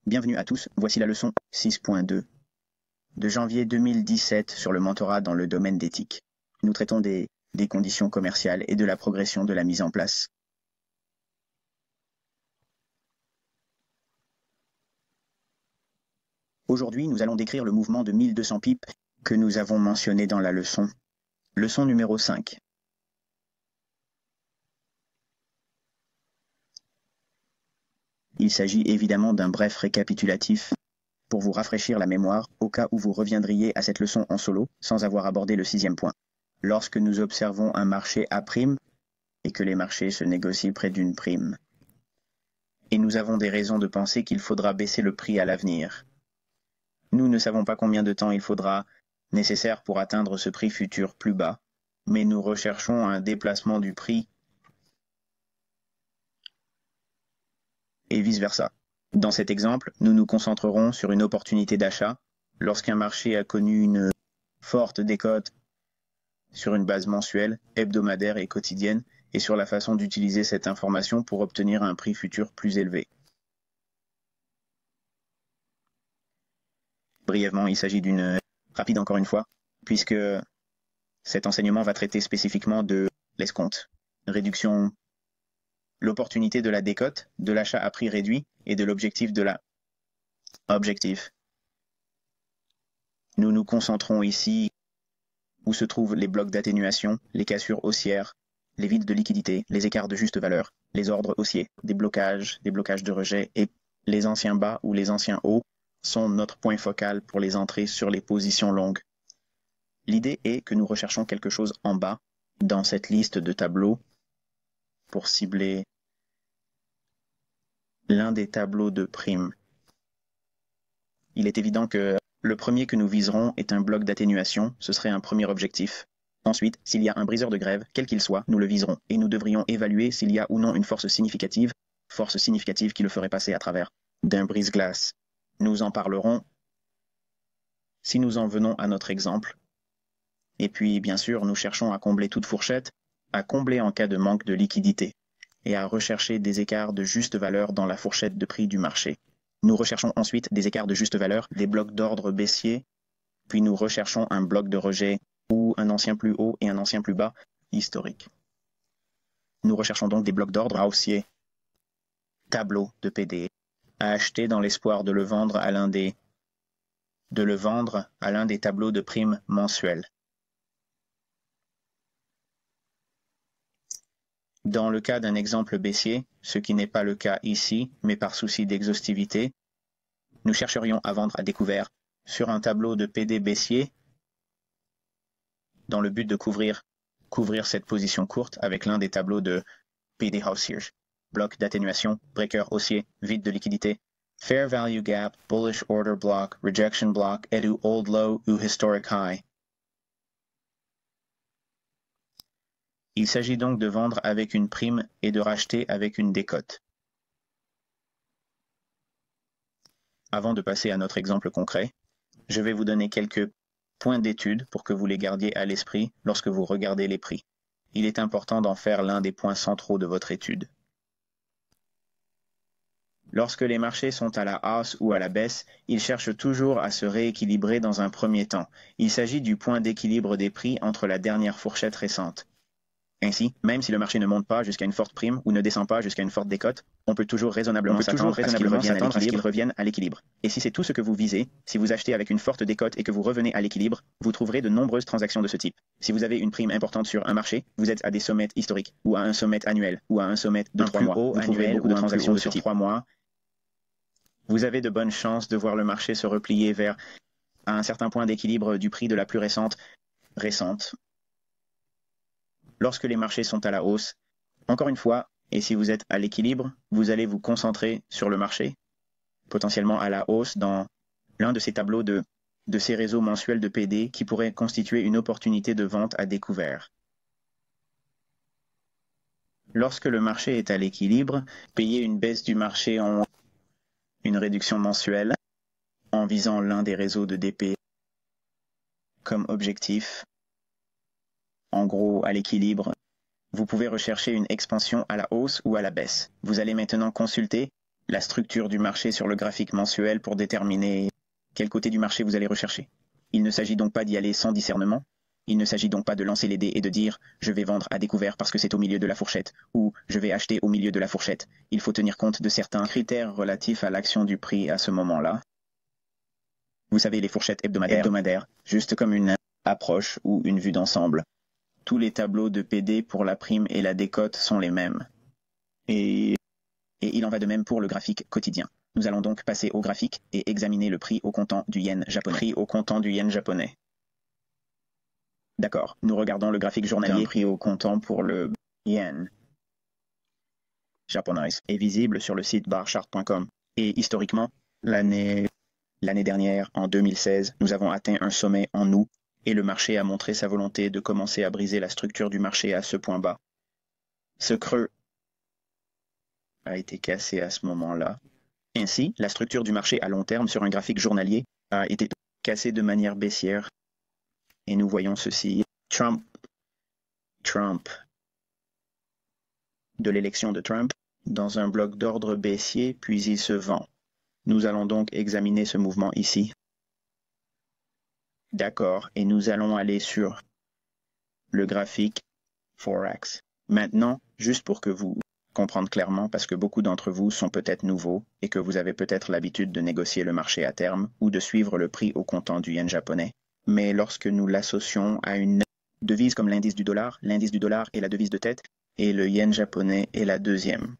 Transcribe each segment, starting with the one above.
Bienvenue à tous, voici la leçon 6.2 de janvier 2017 sur le mentorat dans le domaine d'éthique. Nous traitons des conditions commerciales et de la progression de la mise en place. Aujourd'hui, nous allons décrire le mouvement de 1200 pipes que nous avons mentionné dans la leçon. Leçon numéro 5. Il s'agit évidemment d'un bref récapitulatif pour vous rafraîchir la mémoire au cas où vous reviendriez à cette leçon en solo sans avoir abordé le 6e point. Lorsque nous observons un marché à prime et que les marchés se négocient près d'une prime. Et nous avons des raisons de penser qu'il faudra baisser le prix à l'avenir. Nous ne savons pas combien de temps il faudra nécessaire pour atteindre ce prix futur plus bas, mais nous recherchons un déplacement du prix et vice-versa. Dans cet exemple, nous nous concentrerons sur une opportunité d'achat lorsqu'un marché a connu une forte décote sur une base mensuelle, hebdomadaire et quotidienne, et sur la façon d'utiliser cette information pour obtenir un prix futur plus élevé. Brièvement, il s'agit d'une rapide encore une fois, puisque cet enseignement va traiter spécifiquement de l'escompte, réduction, l'opportunité de la décote, de l'achat à prix réduit et de l'objectif de la objectif. Nous nous concentrons ici où se trouvent les blocs d'atténuation, les cassures haussières, les vides de liquidité, les écarts de juste valeur, les ordres haussiers, des blocages de rejet et les anciens bas ou les anciens hauts sont notre point focal pour les entrées sur les positions longues. L'idée est que nous recherchons quelque chose en bas dans cette liste de tableaux pour cibler l'un des tableaux de primes. Il est évident que le premier que nous viserons est un bloc d'atténuation, ce serait un premier objectif. Ensuite, s'il y a un briseur de grève, quel qu'il soit, nous le viserons, et nous devrions évaluer s'il y a ou non une force significative qui le ferait passer à travers d'un brise-glace. Nous en parlerons si nous en venons à notre exemple. Et puis, bien sûr, nous cherchons à combler toute fourchette, à combler en cas de manque de liquidité, et à rechercher des écarts de juste valeur dans la fourchette de prix du marché. Nous recherchons ensuite des écarts de juste valeur, des blocs d'ordre baissier, puis nous recherchons un bloc de rejet ou un ancien plus haut et un ancien plus bas historique. Nous recherchons donc des blocs d'ordre haussier, tableau de PD, à acheter dans l'espoir de le vendre à l'un des tableaux de primes mensuels. Dans le cas d'un exemple baissier, ce qui n'est pas le cas ici, mais par souci d'exhaustivité, nous chercherions à vendre à découvert sur un tableau de PD baissier dans le but de couvrir cette position courte avec l'un des tableaux de PD haussier, bloc d'atténuation, breaker haussier, vide de liquidité, fair value gap, bullish order block, rejection block, et ou old low ou historic high. Il s'agit donc de vendre avec une prime et de racheter avec une décote. Avant de passer à notre exemple concret, je vais vous donner quelques points d'étude pour que vous les gardiez à l'esprit lorsque vous regardez les prix. Il est important d'en faire l'un des points centraux de votre étude. Lorsque les marchés sont à la hausse ou à la baisse, ils cherchent toujours à se rééquilibrer dans un premier temps. Il s'agit du point d'équilibre des prix entre la dernière fourchette récente. Ainsi, même si le marché ne monte pas jusqu'à une forte prime ou ne descend pas jusqu'à une forte décote, on peut toujours raisonnablement s'attendre à ce qu'il revienne à l'équilibre. Et si c'est tout ce que vous visez, si vous achetez avec une forte décote et que vous revenez à l'équilibre, vous trouverez de nombreuses transactions de ce type. Si vous avez une prime importante sur un marché, vous êtes à des sommets historiques, ou à un sommet annuel, ou à un sommet de 3 mois, vous trouverez beaucoup de transactions sur 3 mois. Vous avez de bonnes chances de voir le marché se replier vers un certain point d'équilibre du prix de la plus récente. Lorsque les marchés sont à la hausse, encore une fois, et si vous êtes à l'équilibre, vous allez vous concentrer sur le marché, potentiellement à la hausse dans l'un de ces tableaux de ces réseaux mensuels de PD qui pourraient constituer une opportunité de vente à découvert. Lorsque le marché est à l'équilibre, payez une baisse du marché en une réduction mensuelle en visant l'un des réseaux de DP comme objectif. En gros, à l'équilibre, vous pouvez rechercher une expansion à la hausse ou à la baisse. Vous allez maintenant consulter la structure du marché sur le graphique mensuel pour déterminer quel côté du marché vous allez rechercher. Il ne s'agit donc pas d'y aller sans discernement. Il ne s'agit donc pas de lancer les dés et de dire « je vais vendre à découvert parce que c'est au milieu de la fourchette » ou « je vais acheter au milieu de la fourchette ». Il faut tenir compte de certains critères relatifs à l'action du prix à ce moment-là. Vous savez, les fourchettes hebdomadaires, juste comme une approche ou une vue d'ensemble. Tous les tableaux de PD pour la prime et la décote sont les mêmes. Et il en va de même pour le graphique quotidien. Nous allons donc passer au graphique et examiner le prix au comptant du yen japonais. Prix au comptant du yen japonais. D'accord, nous regardons le graphique journalier. Prix au comptant pour le yen japonais est visible sur le site barchart.com. Et historiquement, l'année dernière, en 2016, nous avons atteint un sommet en août et le marché a montré sa volonté de commencer à briser la structure du marché à ce point bas. Ce creux a été cassé à ce moment-là. Ainsi, la structure du marché à long terme sur un graphique journalier a été cassée de manière baissière. Et nous voyons ceci. Trump, de l'élection de Trump, dans un bloc d'ordre baissier, puis il se vend. Nous allons donc examiner ce mouvement ici. D'accord, et nous allons aller sur le graphique Forex. Maintenant, juste pour que vous compreniez clairement, parce que beaucoup d'entre vous sont peut-être nouveaux et que vous avez peut-être l'habitude de négocier le marché à terme ou de suivre le prix au comptant du yen japonais. Mais lorsque nous l'associons à une devise comme l'indice du dollar est la devise de tête et le yen japonais est la deuxième.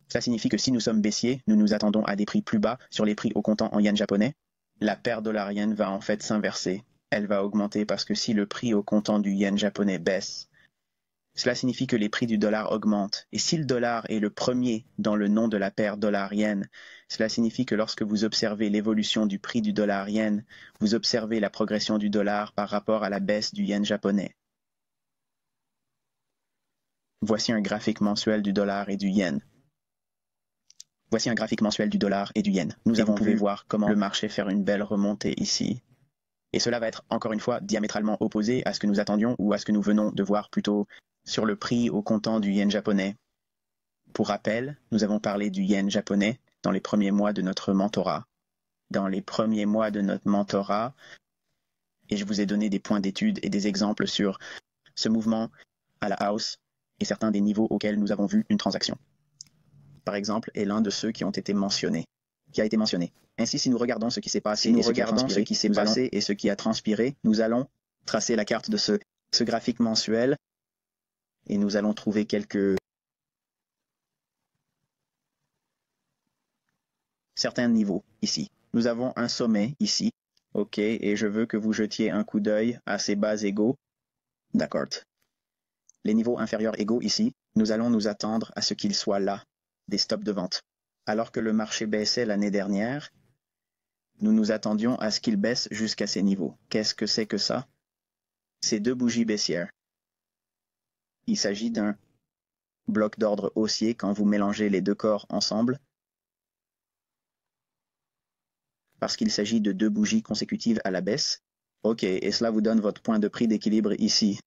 Ça signifie que si nous sommes baissiers, nous nous attendons à des prix plus bas sur les prix au comptant en yen japonais. La paire dollar-yen va en fait s'inverser. Elle va augmenter parce que si le prix au comptant du yen japonais baisse, cela signifie que les prix du dollar augmentent. Et si le dollar est le premier dans le nom de la paire dollar-yen, cela signifie que lorsque vous observez l'évolution du prix du dollar-yen, vous observez la progression du dollar par rapport à la baisse du yen japonais. Voici un graphique mensuel du dollar et du yen. Voici un graphique mensuel du dollar et du yen. Nous avons pu voir comment le marché faire une belle remontée ici. Et cela va être encore une fois diamétralement opposé à ce que nous attendions ou à ce que nous venons de voir plus tôt sur le prix au comptant du yen japonais. Pour rappel, nous avons parlé du yen japonais dans les premiers mois de notre mentorat. Et je vous ai donné des points d'étude et des exemples sur ce mouvement à la hausse et certains des niveaux auxquels nous avons vu une transaction. Par exemple, est l'un de ceux qui a été mentionné. Ainsi, si nous regardons ce qui s'est passé et ce qui a transpiré, nous allons tracer la carte de ce graphique mensuel et nous allons trouver certains niveaux ici. Nous avons un sommet ici, ok, et je veux que vous jetiez un coup d'œil à ces bas égaux. D'accord. Les niveaux inférieurs égaux ici, nous allons nous attendre à ce qu'ils soient là, des stops de vente. Alors que le marché baissait l'année dernière, nous nous attendions à ce qu'il baisse jusqu'à ces niveaux. Qu'est-ce que c'est que ça? C'est deux bougies baissières. Il s'agit d'un bloc d'ordre haussier quand vous mélangez les deux corps ensemble, parce qu'il s'agit de deux bougies consécutives à la baisse. Ok, et cela vous donne votre point de prix d'équilibre ici.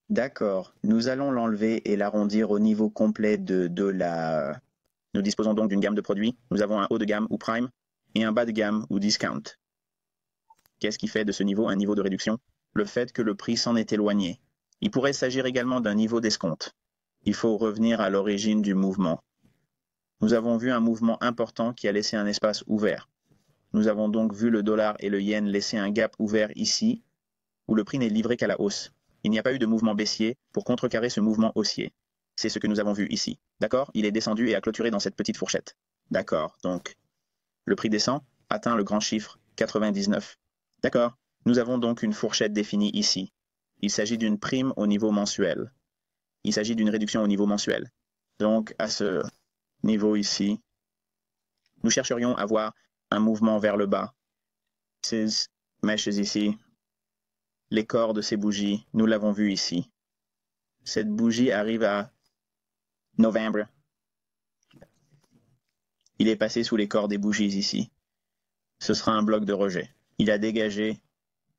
D'accord, nous allons l'enlever et l'arrondir au niveau complet de la... Nous disposons donc d'une gamme de produits. Nous avons un haut de gamme ou prime et un bas de gamme ou discount. Qu'est-ce qui fait de ce niveau un niveau de réduction? Le fait que le prix s'en est éloigné. Il pourrait s'agir également d'un niveau d'escompte. Il faut revenir à l'origine du mouvement. Nous avons vu un mouvement important qui a laissé un espace ouvert. Nous avons donc vu le dollar et le yen laisser un gap ouvert ici, où le prix n'est livré qu'à la hausse. Il n'y a pas eu de mouvement baissier pour contrecarrer ce mouvement haussier. C'est ce que nous avons vu ici. D'accord? Il est descendu et a clôturé dans cette petite fourchette. D'accord, donc le prix descend, atteint le grand chiffre 99. D'accord? Nous avons donc une fourchette définie ici. Il s'agit d'une prime au niveau mensuel. Il s'agit d'une réduction au niveau mensuel. Donc, à ce niveau ici, nous chercherions à voir un mouvement vers le bas. Ces mèches ici, les corps de ces bougies, nous l'avons vu ici. Cette bougie arrive à novembre. Il est passé sous les corps des bougies ici. Ce sera un bloc de rejet. Il a dégagé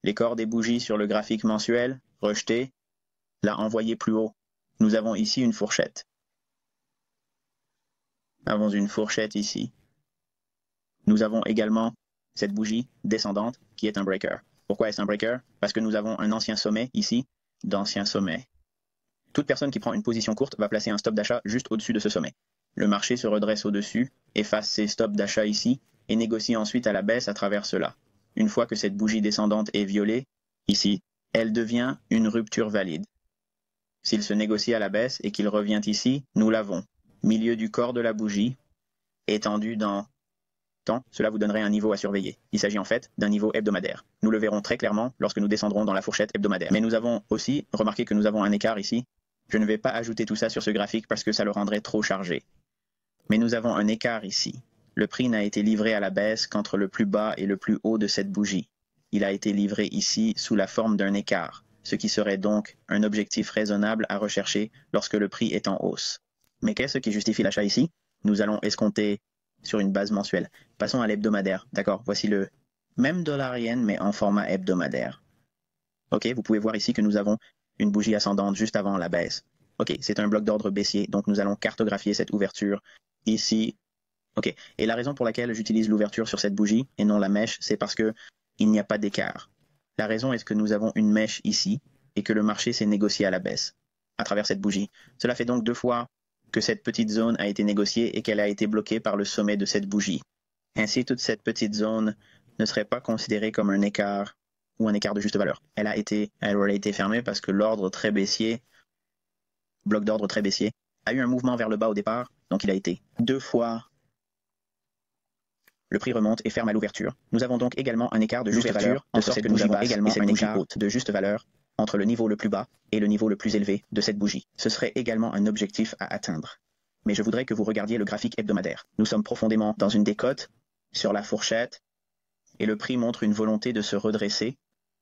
les corps des bougies sur le graphique mensuel, rejeté, l'a envoyé plus haut. Nous avons ici une fourchette. Nous avons une fourchette ici. Nous avons également cette bougie descendante qui est un breaker. Pourquoi est-ce un breaker? Parce que nous avons un ancien sommet ici, d'ancien sommet. Toute personne qui prend une position courte va placer un stop d'achat juste au-dessus de ce sommet. Le marché se redresse au-dessus, efface ses stops d'achat ici et négocie ensuite à la baisse à travers cela. Une fois que cette bougie descendante est violée, ici, elle devient une rupture valide. S'il se négocie à la baisse et qu'il revient ici, nous l'avons. Milieu du corps de la bougie, étendu dans temps, cela vous donnerait un niveau à surveiller. Il s'agit en fait d'un niveau hebdomadaire. Nous le verrons très clairement lorsque nous descendrons dans la fourchette hebdomadaire. Mais nous avons aussi remarqué que nous avons un écart ici. Je ne vais pas ajouter tout ça sur ce graphique parce que ça le rendrait trop chargé. Mais nous avons un écart ici. Le prix n'a été livré à la baisse qu'entre le plus bas et le plus haut de cette bougie. Il a été livré ici sous la forme d'un écart, ce qui serait donc un objectif raisonnable à rechercher lorsque le prix est en hausse. Mais qu'est-ce qui justifie l'achat ici? Nous allons escompter sur une base mensuelle. Passons à l'hebdomadaire. D'accord, voici le même dollar yen, mais en format hebdomadaire. OK, vous pouvez voir ici que nous avons une bougie ascendante juste avant la baisse. OK, c'est un bloc d'ordre baissier, donc nous allons cartographier cette ouverture ici. OK, et la raison pour laquelle j'utilise l'ouverture sur cette bougie et non la mèche, c'est parce que il n'y a pas d'écart. La raison est que nous avons une mèche ici et que le marché s'est négocié à la baisse à travers cette bougie. Cela fait donc 2 fois que cette petite zone a été négociée et qu'elle a été bloquée par le sommet de cette bougie. Ainsi, toute cette petite zone ne serait pas considérée comme un écart ou un écart de juste valeur. Elle aurait été fermée parce que l'ordre très baissier, bloc d'ordre très baissier, a eu un mouvement vers le bas au départ, donc il a été 2 fois. Le prix remonte et ferme à l'ouverture. Nous avons donc également un écart de juste valeur, de sorte que nous avons également un écart de juste valeur entre le niveau le plus bas et le niveau le plus élevé de cette bougie. Ce serait également un objectif à atteindre. Mais je voudrais que vous regardiez le graphique hebdomadaire. Nous sommes profondément dans une décote, sur la fourchette, et le prix montre une volonté de se redresser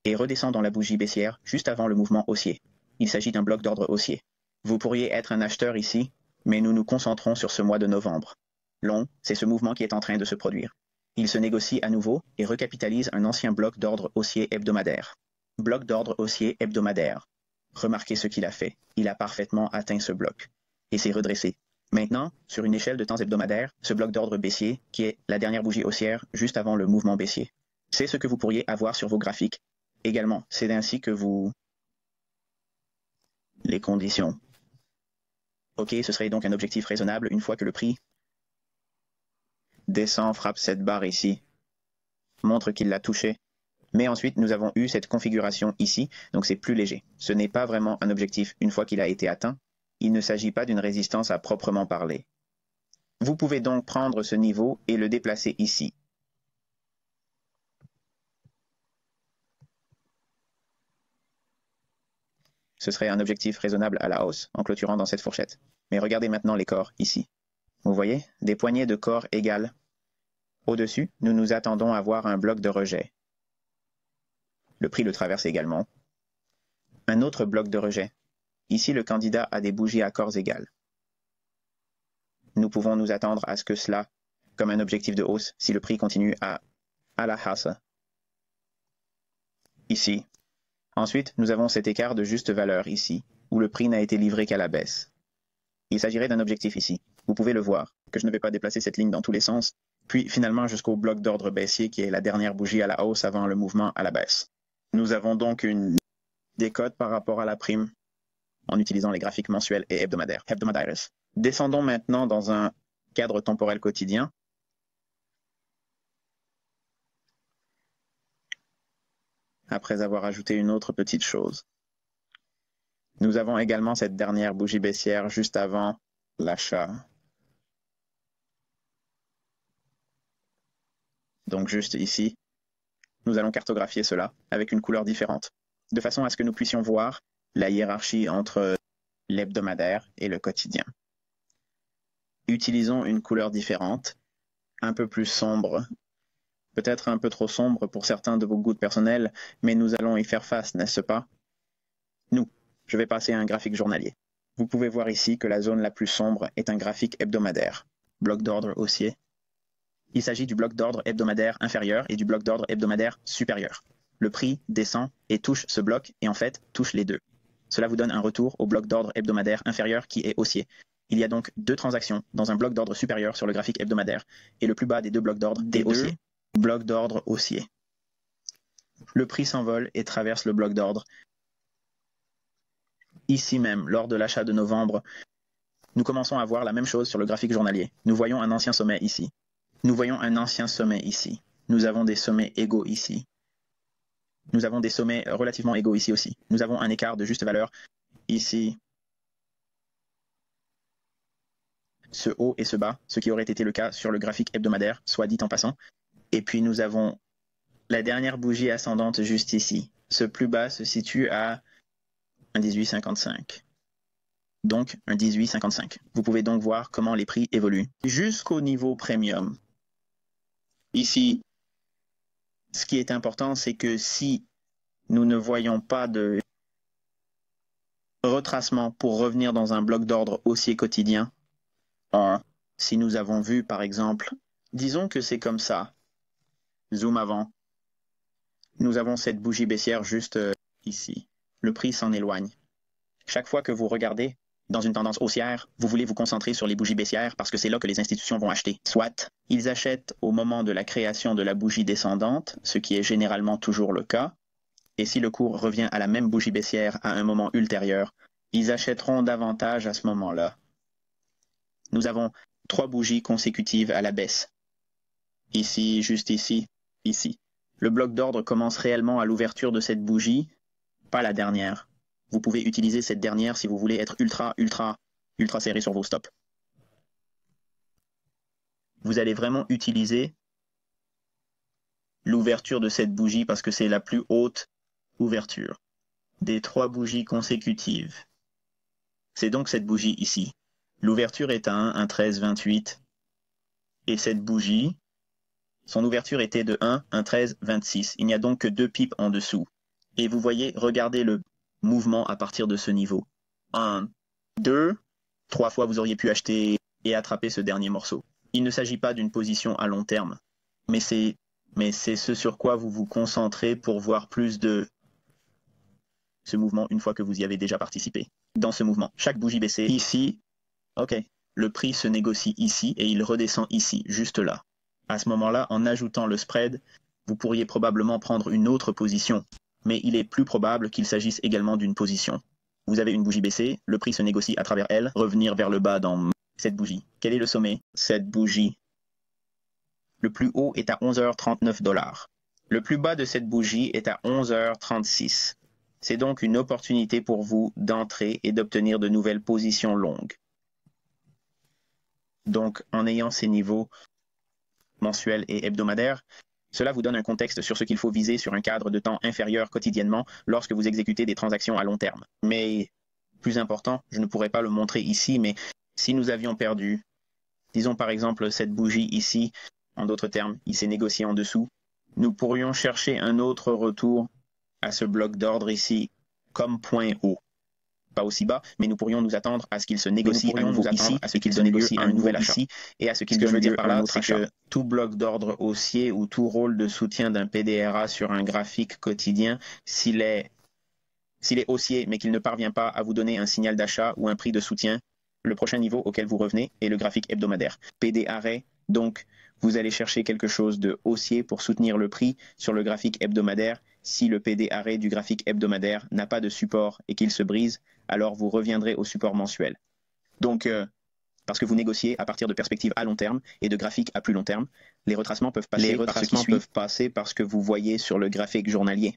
et redescend dans la bougie baissière juste avant le mouvement haussier. Il s'agit d'un bloc d'ordre haussier. Vous pourriez être un acheteur ici, mais nous nous concentrons sur ce mois de novembre. Long, c'est ce mouvement qui est en train de se produire. Il se négocie à nouveau et recapitalise un ancien bloc d'ordre haussier hebdomadaire. Bloc d'ordre haussier hebdomadaire. Remarquez ce qu'il a fait. Il a parfaitement atteint ce bloc et s'est redressé. Maintenant, sur une échelle de temps hebdomadaire, ce bloc d'ordre baissier, qui est la dernière bougie haussière juste avant le mouvement baissier. C'est ce que vous pourriez avoir sur vos graphiques. Également, c'est ainsi que vous... Les conditions. OK, ce serait donc un objectif raisonnable une fois que le prix descend, frappe cette barre ici, montre qu'il l'a touché. Mais ensuite, nous avons eu cette configuration ici, donc c'est plus léger. Ce n'est pas vraiment un objectif une fois qu'il a été atteint. Il ne s'agit pas d'une résistance à proprement parler. Vous pouvez donc prendre ce niveau et le déplacer ici. Ce serait un objectif raisonnable à la hausse, en clôturant dans cette fourchette. Mais regardez maintenant les corps ici. Vous voyez, des poignées de corps égales. Au-dessus, nous nous attendons à voir un bloc de rejet. Le prix le traverse également. Un autre bloc de rejet. Ici, le candidat a des bougies à corps égales. Nous pouvons nous attendre à ce que cela, comme un objectif de hausse, si le prix continue à la hausse. Ici. Ensuite, nous avons cet écart de juste valeur ici, où le prix n'a été livré qu'à la baisse. Il s'agirait d'un objectif ici. Vous pouvez le voir, que je ne vais pas déplacer cette ligne dans tous les sens, puis finalement jusqu'au bloc d'ordre baissier qui est la dernière bougie à la hausse avant le mouvement à la baisse. Nous avons donc une décote par rapport à la prime en utilisant les graphiques mensuels et hebdomadaires. Descendons maintenant dans un cadre temporel quotidien. Après avoir ajouté une autre petite chose. Nous avons également cette dernière bougie baissière juste avant l'achat. Donc juste ici, nous allons cartographier cela avec une couleur différente, de façon à ce que nous puissions voir la hiérarchie entre l'hebdomadaire et le quotidien. Utilisons une couleur différente, un peu plus sombre, peut-être un peu trop sombre pour certains de vos goûts personnels, mais nous allons y faire face, n'est-ce pas? Je vais passer à un graphique journalier. Vous pouvez voir ici que la zone la plus sombre est un graphique hebdomadaire, bloc d'ordre haussier. Il s'agit du bloc d'ordre hebdomadaire inférieur et du bloc d'ordre hebdomadaire supérieur. Le prix descend et touche ce bloc et en fait touche les deux. Cela vous donne un retour au bloc d'ordre hebdomadaire inférieur qui est haussier. Il y a donc deux transactions dans un bloc d'ordre supérieur sur le graphique hebdomadaire et le plus bas des deux blocs d'ordre des haussiers. Bloc d'ordre haussier. Le prix s'envole et traverse le bloc d'ordre. Ici même, lors de l'achat de novembre, nous commençons à voir la même chose sur le graphique journalier. Nous voyons un ancien sommet ici. Nous voyons un ancien sommet ici. Nous avons des sommets égaux ici. Nous avons des sommets relativement égaux ici aussi. Nous avons un écart de juste valeur ici. Ce haut et ce bas, ce qui aurait été le cas sur le graphique hebdomadaire, soit dit en passant. Et puis nous avons la dernière bougie ascendante juste ici. Ce plus bas se situe à un 18,55. Donc un 18,55. Vous pouvez donc voir comment les prix évoluent jusqu'au niveau premium. Ici, ce qui est important, c'est que si nous ne voyons pas de retracement pour revenir dans un bloc d'ordre haussier quotidien, si nous avons vu par exemple, disons que c'est comme ça, zoom avant, nous avons cette bougie baissière juste ici. Le prix s'en éloigne. Chaque fois que vous regardez dans une tendance haussière, vous voulez vous concentrer sur les bougies baissières parce que c'est là que les institutions vont acheter. Soit ils achètent au moment de la création de la bougie descendante, ce qui est généralement toujours le cas, et si le cours revient à la même bougie baissière à un moment ultérieur, ils achèteront davantage à ce moment-là. Nous avons 3 bougies consécutives à la baisse. Ici, juste ici, ici. Le bloc d'ordre commence réellement à l'ouverture de cette bougie, pas la dernière. Vous pouvez utiliser cette dernière si vous voulez être ultra serré sur vos stops. Vous allez vraiment utiliser l'ouverture de cette bougie parce que c'est la plus haute ouverture des 3 bougies consécutives. C'est donc cette bougie ici. L'ouverture est à 1,1328 et cette bougie, son ouverture était de 1,1326. Il n'y a donc que 2 pips en dessous. Et vous voyez, regardez le mouvement à partir de ce niveau. 1, 2, 3 fois vous auriez pu acheter et attraper ce dernier morceau. Il ne s'agit pas d'une position à long terme, mais c'est ce sur quoi vous vous concentrez pour voir plus de ce mouvement une fois que vous y avez déjà participé. Dans ce mouvement, chaque bougie baissée ici, ok, le prix se négocie ici et il redescend ici, juste là. À ce moment-là, en ajoutant le spread, vous pourriez probablement prendre une autre position, mais il est plus probable qu'il s'agisse également d'une position. Vous avez une bougie baissée, le prix se négocie à travers elle, revenir vers le bas dans cette bougie. Quel est le sommet? Cette bougie. Le plus haut est à 11h39 $. Le plus bas de cette bougie est à 11h36. C'est donc une opportunité pour vous d'entrer et d'obtenir de nouvelles positions longues. Donc, en ayant ces niveaux mensuels et hebdomadaires, cela vous donne un contexte sur ce qu'il faut viser sur un cadre de temps inférieur quotidiennement lorsque vous exécutez des transactions à long terme. Mais, plus important, je ne pourrais pas le montrer ici, mais si nous avions perdu, disons par exemple cette bougie ici, en d'autres termes, il s'est négocié en dessous, nous pourrions chercher un autre retour à ce bloc d'ordre ici comme point haut. Pas aussi bas, mais nous pourrions nous attendre à ce qu'il se négocie à nouveau ici, à ce qu'il se négocie un nouvel achat ici, et à ce qu'il donne lieu à un autre achat. Tout bloc d'ordre haussier ou tout rôle de soutien d'un PDRA sur un graphique quotidien, s'il est haussier mais qu'il ne parvient pas à vous donner un signal d'achat ou un prix de soutien, le prochain niveau auquel vous revenez est le graphique hebdomadaire. PD arrêt, donc vous allez chercher quelque chose de haussier pour soutenir le prix sur le graphique hebdomadaire. Si le PD arrêt du graphique hebdomadaire n'a pas de support et qu'il se brise, alors vous reviendrez au support mensuel. Donc, parce que vous négociez à partir de perspectives à long terme et de graphiques à plus long terme, les retracements peuvent passer parce que vous voyez sur le graphique journalier.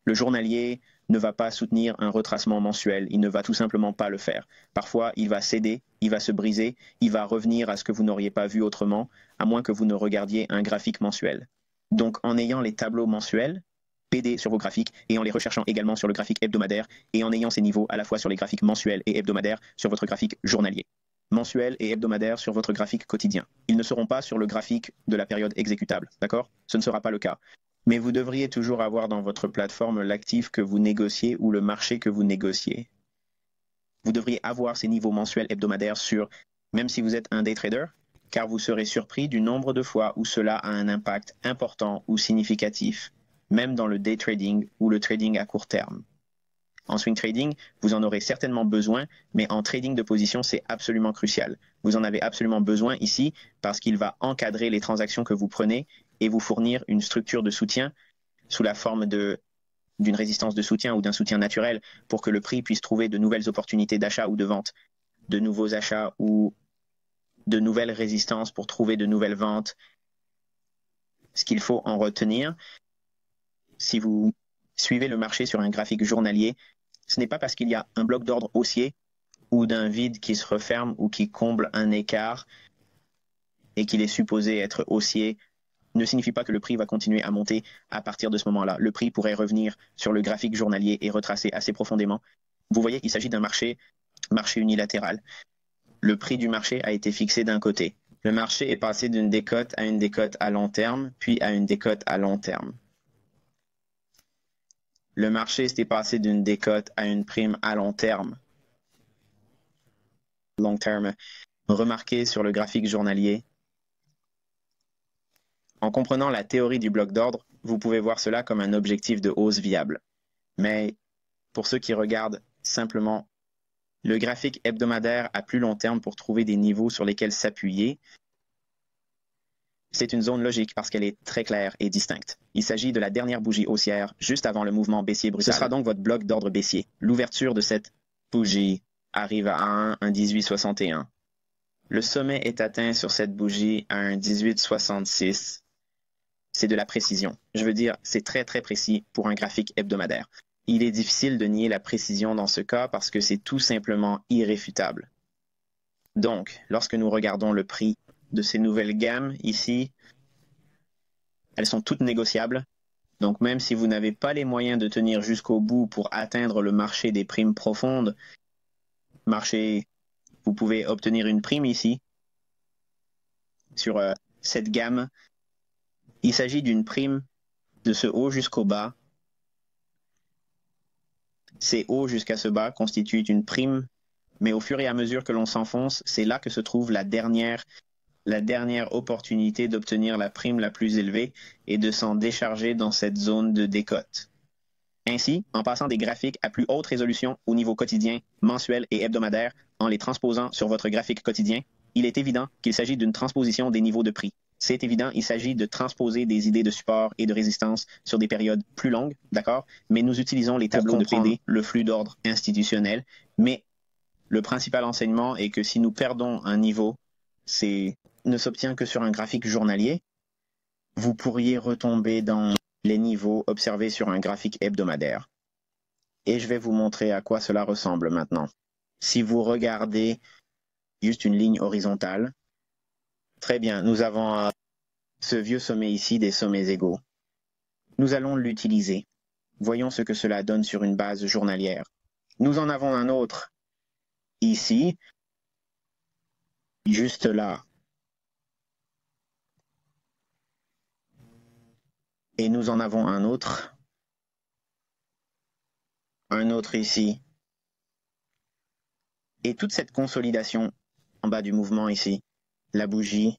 Le journalier ne va pas soutenir un retracement mensuel, il ne va tout simplement pas le faire. Parfois, il va céder, il va se briser, il va revenir à ce que vous n'auriez pas vu autrement, à moins que vous ne regardiez un graphique mensuel. Donc, en ayant les tableaux mensuels, PD sur vos graphiques et en les recherchant également sur le graphique hebdomadaire et en ayant ces niveaux à la fois sur les graphiques mensuels et hebdomadaires sur votre graphique journalier. Mensuel et hebdomadaire sur votre graphique quotidien. Ils ne seront pas sur le graphique de la période exécutable, d'accord? Ce ne sera pas le cas. Mais vous devriez toujours avoir dans votre plateforme l'actif que vous négociez ou le marché que vous négociez. Vous devriez avoir ces niveaux mensuels hebdomadaires sur, même si vous êtes un day trader, car vous serez surpris du nombre de fois où cela a un impact important ou significatif, même dans le day trading ou le trading à court terme. En swing trading, vous en aurez certainement besoin, mais en trading de position, c'est absolument crucial. Vous en avez absolument besoin ici parce qu'il va encadrer les transactions que vous prenez et vous fournir une structure de soutien sous la forme d'une résistance de soutien ou d'un soutien naturel pour que le prix puisse trouver de nouvelles opportunités d'achat ou de vente, de nouveaux achats ou de nouvelles résistances pour trouver de nouvelles ventes. Ce qu'il faut en retenir, si vous suivez le marché sur un graphique journalier, ce n'est pas parce qu'il y a un bloc d'ordre haussier ou d'un vide qui se referme ou qui comble un écart et qu'il est supposé être haussier, ne signifie pas que le prix va continuer à monter à partir de ce moment-là. Le prix pourrait revenir sur le graphique journalier et retracer assez profondément. Vous voyez, il s'agit d'un marché unilatéral. Le prix du marché a été fixé d'un côté. Le marché est passé d'une décote à une décote à long terme, puis à une décote à long terme. Le marché s'est passé d'une décote à une prime à long terme. Long terme. Remarquez sur le graphique journalier. En comprenant la théorie du bloc d'ordre, vous pouvez voir cela comme un objectif de hausse viable. Mais pour ceux qui regardent simplement le graphique hebdomadaire à plus long terme pour trouver des niveaux sur lesquels s'appuyer, c'est une zone logique parce qu'elle est très claire et distincte. Il s'agit de la dernière bougie haussière juste avant le mouvement baissier brutal. Ce sera donc votre bloc d'ordre baissier. L'ouverture de cette bougie arrive à un 18,61. Le sommet est atteint sur cette bougie à un 18,66. C'est de la précision. Je veux dire, c'est très très précis pour un graphique hebdomadaire. Il est difficile de nier la précision dans ce cas parce que c'est tout simplement irréfutable. Donc, lorsque nous regardons le prix de ces nouvelles gammes ici, elles sont toutes négociables. Donc, même si vous n'avez pas les moyens de tenir jusqu'au bout pour atteindre le marché des primes profondes, vous pouvez obtenir une prime ici sur cette gamme. Il s'agit d'une prime de ce haut jusqu'au bas. Ces hauts jusqu'à ce bas constituent une prime, mais au fur et à mesure que l'on s'enfonce, c'est là que se trouve la dernière opportunité d'obtenir la prime la plus élevée et de s'en décharger dans cette zone de décote. Ainsi, en passant des graphiques à plus haute résolution au niveau quotidien, mensuel et hebdomadaire, en les transposant sur votre graphique quotidien, il est évident qu'il s'agit d'une transposition des niveaux de prix. C'est évident, il s'agit de transposer des idées de support et de résistance sur des périodes plus longues, d'accord? Mais nous utilisons les tableaux de PD, le flux d'ordre institutionnel. Mais le principal enseignement est que si nous perdons un niveau, ne s'obtient que sur un graphique journalier. Vous pourriez retomber dans les niveaux observés sur un graphique hebdomadaire. Et je vais vous montrer à quoi cela ressemble maintenant. Si vous regardez juste une ligne horizontale, très bien, nous avons ce vieux sommet ici des sommets égaux. Nous allons l'utiliser. Voyons ce que cela donne sur une base journalière. Nous en avons un autre ici, juste là. Et nous en avons un autre ici. Et toute cette consolidation en bas du mouvement ici, la bougie,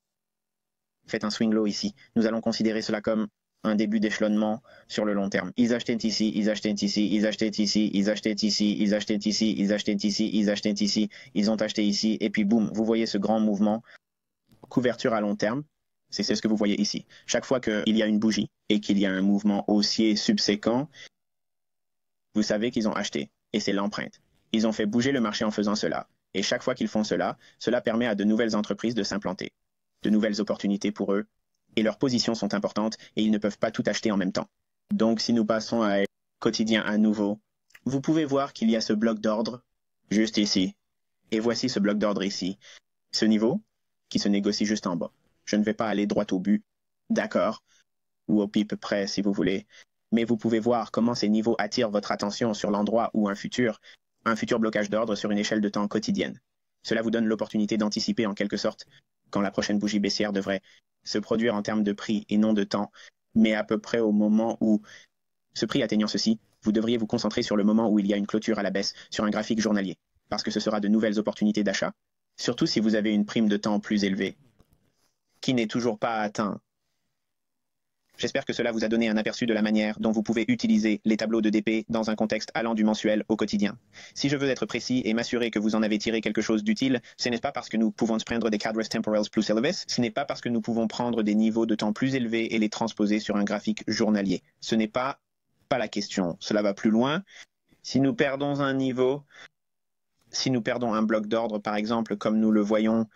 fait un swing low ici. Nous allons considérer cela comme un début d'échelonnement sur le long terme. Ils achetaient ici, ils achetaient ici, ils achetaient ici, ils achetaient ici, ils achetaient ici, ils achetaient ici, ils achetaient ici, ils ont acheté ici, et puis boum, vous voyez ce grand mouvement, couverture à long terme. C'est ce que vous voyez ici. Chaque fois qu'il y a une bougie et qu'il y a un mouvement haussier subséquent, vous savez qu'ils ont acheté, et c'est l'empreinte. Ils ont fait bouger le marché en faisant cela. Et chaque fois qu'ils font cela, cela permet à de nouvelles entreprises de s'implanter, de nouvelles opportunités pour eux, et leurs positions sont importantes et ils ne peuvent pas tout acheter en même temps. Donc si nous passons à quotidien à nouveau, vous pouvez voir qu'il y a ce bloc d'ordre juste ici. Et voici ce bloc d'ordre ici. Ce niveau qui se négocie juste en bas. Je ne vais pas aller droit au but, d'accord, ou au pipe près si vous voulez, mais vous pouvez voir comment ces niveaux attirent votre attention sur l'endroit où un futur blocage d'ordre sur une échelle de temps quotidienne. Cela vous donne l'opportunité d'anticiper en quelque sorte quand la prochaine bougie baissière devrait se produire en termes de prix et non de temps, mais à peu près au moment où, ce prix atteignant ceci, vous devriez vous concentrer sur le moment où il y a une clôture à la baisse sur un graphique journalier, parce que ce sera de nouvelles opportunités d'achat, surtout si vous avez une prime de temps plus élevée, qui n'est toujours pas atteinte. J'espère que cela vous a donné un aperçu de la manière dont vous pouvez utiliser les tableaux de DP dans un contexte allant du mensuel au quotidien. Si je veux être précis et m'assurer que vous en avez tiré quelque chose d'utile, ce n'est pas parce que nous pouvons prendre des cadres temporels plus élevés, ce n'est pas parce que nous pouvons prendre des niveaux de temps plus élevés et les transposer sur un graphique journalier. Ce n'est pas la question. Cela va plus loin. Si nous perdons un niveau, si nous perdons un bloc d'ordre, par exemple, comme nous le voyons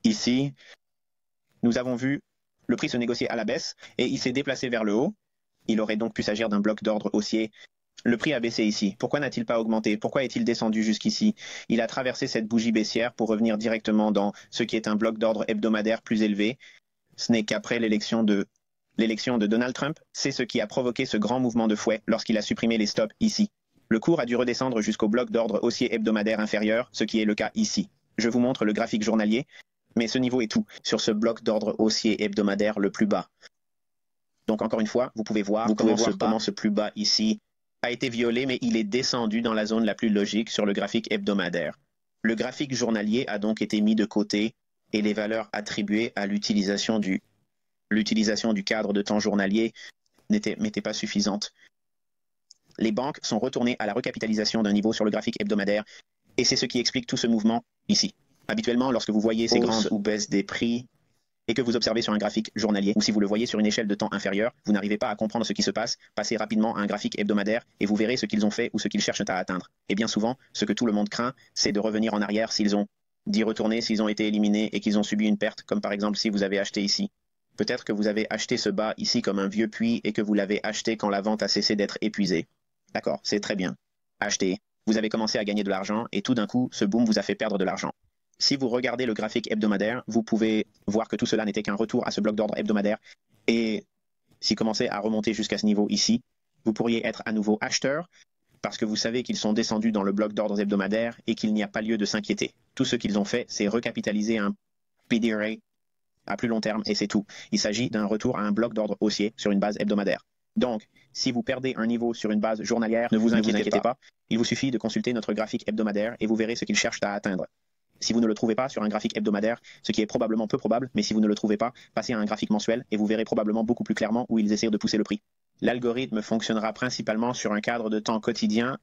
ici, nous avons vu le prix se négocier à la baisse et il s'est déplacé vers le haut. Il aurait donc pu s'agir d'un bloc d'ordre haussier. Le prix a baissé ici. Pourquoi n'a-t-il pas augmenté? Pourquoi est-il descendu jusqu'ici? Il a traversé cette bougie baissière pour revenir directement dans ce qui est un bloc d'ordre hebdomadaire plus élevé. Ce n'est qu'après l'élection de Donald Trump, c'est ce qui a provoqué ce grand mouvement de fouet lorsqu'il a supprimé les stops ici. Le cours a dû redescendre jusqu'au bloc d'ordre haussier hebdomadaire inférieur, ce qui est le cas ici. Je vous montre le graphique journalier. Mais ce niveau est tout, sur ce bloc d'ordre haussier hebdomadaire le plus bas. Donc encore une fois, vous pouvez voir comment ce plus bas ici a été violé, mais il est descendu dans la zone la plus logique sur le graphique hebdomadaire. Le graphique journalier a donc été mis de côté et les valeurs attribuées à l'utilisation du cadre de temps journalier n'étaient pas suffisantes. Les banques sont retournées à la recapitalisation d'un niveau sur le graphique hebdomadaire et c'est ce qui explique tout ce mouvement ici. Habituellement, lorsque vous voyez ces grandes ou baisses des prix et que vous observez sur un graphique journalier, ou si vous le voyez sur une échelle de temps inférieure, vous n'arrivez pas à comprendre ce qui se passe, passez rapidement à un graphique hebdomadaire et vous verrez ce qu'ils ont fait ou ce qu'ils cherchent à atteindre. Et bien souvent, ce que tout le monde craint, c'est de revenir en arrière d'y retourner s'ils ont été éliminés et qu'ils ont subi une perte, comme par exemple si vous avez acheté ici. Peut-être que vous avez acheté ce bas ici comme un vieux puits et que vous l'avez acheté quand la vente a cessé d'être épuisée. D'accord, c'est très bien. Acheté. Vous avez commencé à gagner de l'argent et tout d'un coup, ce boom vous a fait perdre de l'argent. Si vous regardez le graphique hebdomadaire, vous pouvez voir que tout cela n'était qu'un retour à ce bloc d'ordre hebdomadaire. Et s'il commençait à remonter jusqu'à ce niveau ici, vous pourriez être à nouveau acheteur parce que vous savez qu'ils sont descendus dans le bloc d'ordre hebdomadaire et qu'il n'y a pas lieu de s'inquiéter. Tout ce qu'ils ont fait, c'est recapitaliser un PDRA à plus long terme et c'est tout. Il s'agit d'un retour à un bloc d'ordre haussier sur une base hebdomadaire. Donc, si vous perdez un niveau sur une base journalière, ne vous inquiétez pas. Il vous suffit de consulter notre graphique hebdomadaire et vous verrez ce qu'ils cherchent à atteindre. Si vous ne le trouvez pas sur un graphique hebdomadaire, ce qui est probablement peu probable, mais si vous ne le trouvez pas, passez à un graphique mensuel et vous verrez probablement beaucoup plus clairement où ils essaient de pousser le prix. L'algorithme fonctionnera principalement sur un cadre de temps quotidien,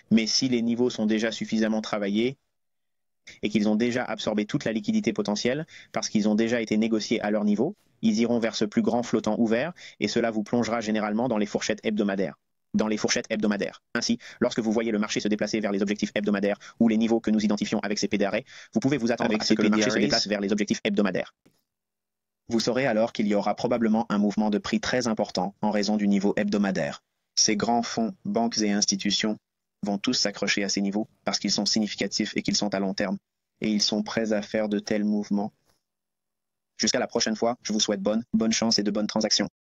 mais si les niveaux sont déjà suffisamment travaillés et qu'ils ont déjà absorbé toute la liquidité potentielle parce qu'ils ont déjà été négociés à leur niveau, ils iront vers ce plus grand flottant ouvert et cela vous plongera généralement dans les fourchettes hebdomadaires. Ainsi, lorsque vous voyez le marché se déplacer vers les objectifs hebdomadaires ou les niveaux que nous identifions avec ces PDRA, vous pouvez vous attendre à ce que le marché se déplace vers les objectifs hebdomadaires. Vous saurez alors qu'il y aura probablement un mouvement de prix très important en raison du niveau hebdomadaire. Ces grands fonds, banques et institutions vont tous s'accrocher à ces niveaux parce qu'ils sont significatifs et qu'ils sont à long terme. Et ils sont prêts à faire de tels mouvements. Jusqu'à la prochaine fois, je vous souhaite bonne chance et de bonnes transactions.